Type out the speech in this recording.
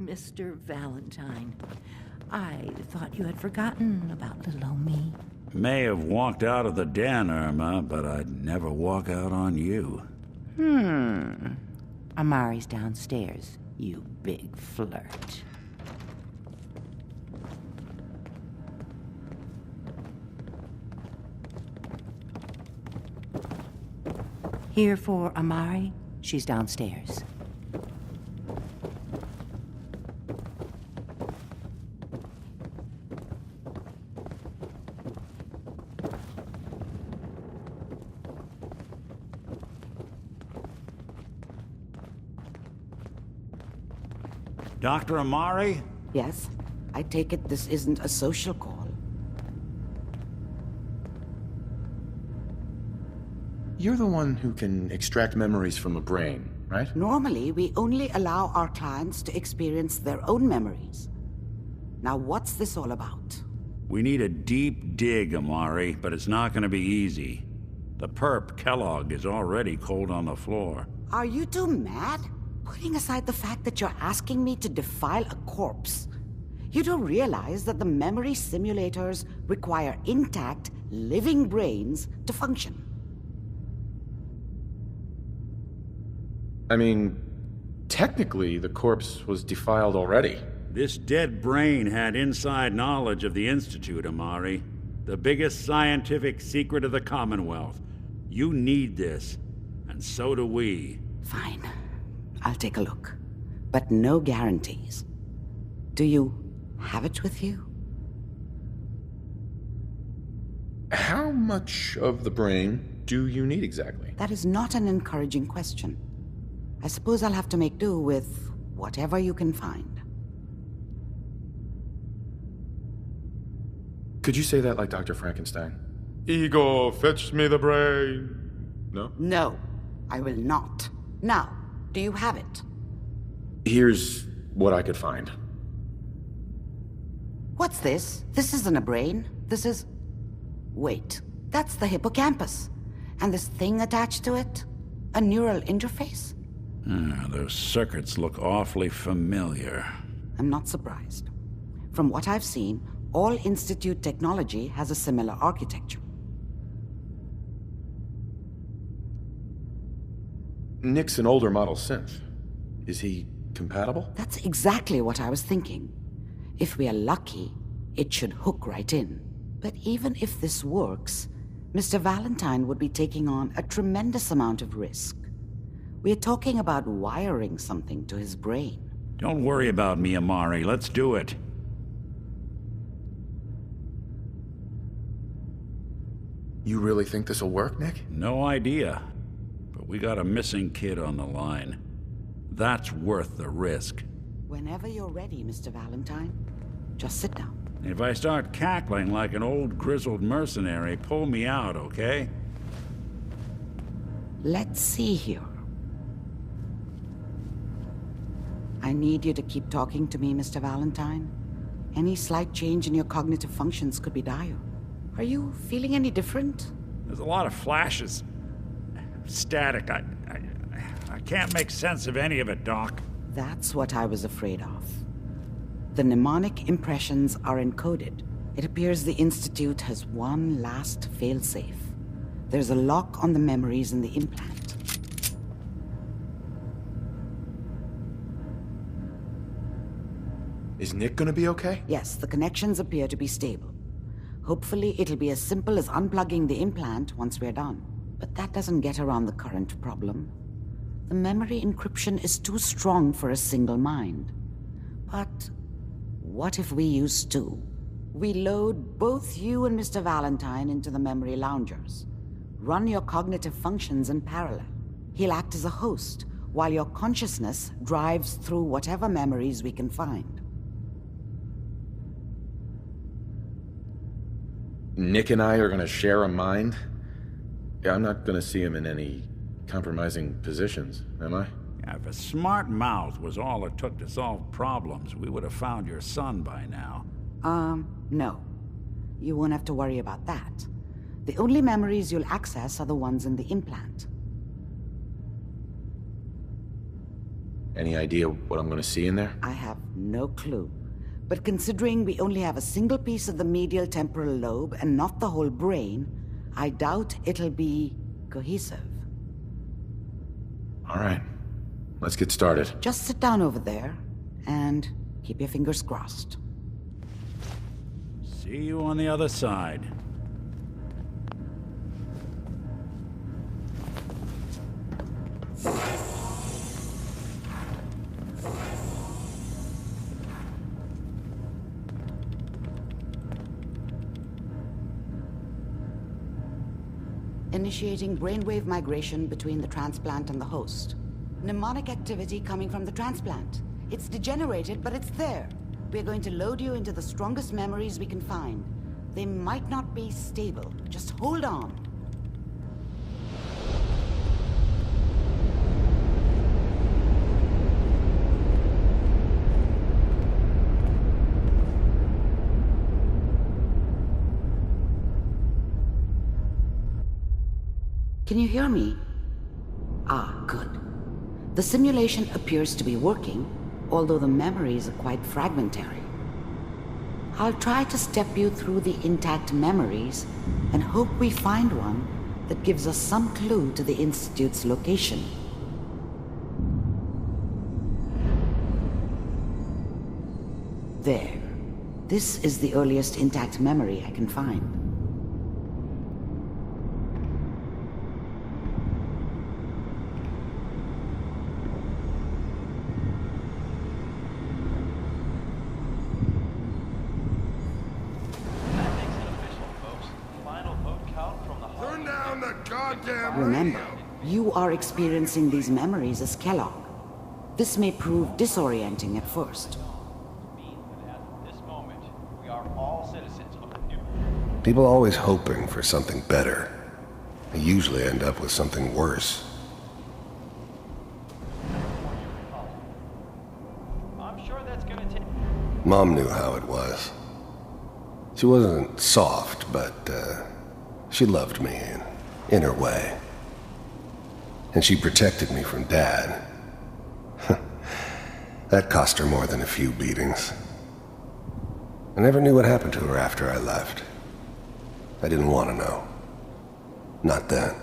Mr. Valentine. I thought you had forgotten about little old me. May have walked out of the den, Irma, but I'd never walk out on you. Amari's downstairs, you big flirt. Here for Amari? She's downstairs. Dr. Amari? Yes? I take it this isn't a social call. You're the one who can extract memories from a brain, right? Normally, we only allow our clients to experience their own memories. Now, what's this all about? We need a deep dig, Amari, but it's not gonna be easy. The perp, Kellog, is already cold on the floor. Are you two mad? Putting aside the fact that you're asking me to defile a corpse, you do realize that the memory simulators require intact, living brains to function. I mean, technically, the corpse was defiled already. This dead brain had inside knowledge of the Institute, Amari. The biggest scientific secret of the Commonwealth. You need this, and so do we. Fine. I'll take a look. But no guarantees. Do you have it with you? How much of the brain do you need exactly? That is not an encouraging question. I suppose I'll have to make do with whatever you can find. Could you say that like Dr. Frankenstein? Ego, fetch me the brain. No? No, I will not. Now, do you have it? Here's what I could find. What's this? This isn't a brain. This is... Wait, that's the hippocampus. And this thing attached to it? A neural interface? Those circuits look awfully familiar. I'm not surprised. From what I've seen, all Institute technology has a similar architecture. Nick's an older model synth. Is he compatible? That's exactly what I was thinking. If we are lucky, it should hook right in. But even if this works, Mr. Valentine would be taking on a tremendous amount of risk. We're talking about wiring something to his brain. Don't worry about me, Amari. Let's do it. You really think this'll work, Nick? No idea. But we got a missing kid on the line. That's worth the risk. Whenever you're ready, Mr. Valentine, just sit down. If I start cackling like an old grizzled mercenary, pull me out, okay? Let's see here. I need you to keep talking to me, Mr. Valentine. Any slight change in your cognitive functions could be dire. Are you feeling any different? There's a lot of flashes. Static. I can't make sense of any of it, Doc. That's what I was afraid of. The mnemonic impressions are encoded. It appears the Institute has one last failsafe. There's a lock on the memories in the implant. Is Nick gonna be okay? Yes, the connections appear to be stable. Hopefully, it'll be as simple as unplugging the implant once we're done. But that doesn't get around the current problem. The memory encryption is too strong for a single mind. But what if we use two? We load both you and Mr. Valentine into the memory loungers. Run your cognitive functions in parallel. He'll act as a host, while your consciousness drives through whatever memories we can find. Nick and I are gonna share a mind? Yeah, I'm not gonna see him in any compromising positions, am I? If a smart mouth was all it took to solve problems, we would have found your son by now. No. You won't have to worry about that. The only memories you'll access are the ones in the implant. Any idea what I'm gonna see in there? I have no clue. But considering we only have a single piece of the medial temporal lobe and not the whole brain, I doubt it'll be cohesive. All right, let's get started. Just sit down over there and keep your fingers crossed. See you on the other side. Initiating brainwave migration between the transplant and the host. Mnemonic activity coming from the transplant. It's degenerated, but it's there. We're going to load you into the strongest memories we can find. They might not be stable. Just hold on. Can you hear me? Ah, good. The simulation appears to be working, although the memories are quite fragmentary. I'll try to step you through the intact memories and hope we find one that gives us some clue to the Institute's location. There. This is the earliest intact memory I can find. Remember, you are experiencing these memories as Kellog. This may prove disorienting at first. People are always hoping for something better. They usually end up with something worse. Mom knew how it was. She wasn't soft, but she loved me in her way. And she protected me from Dad. That cost her more than a few beatings. I never knew what happened to her after I left. I didn't want to know. Not then.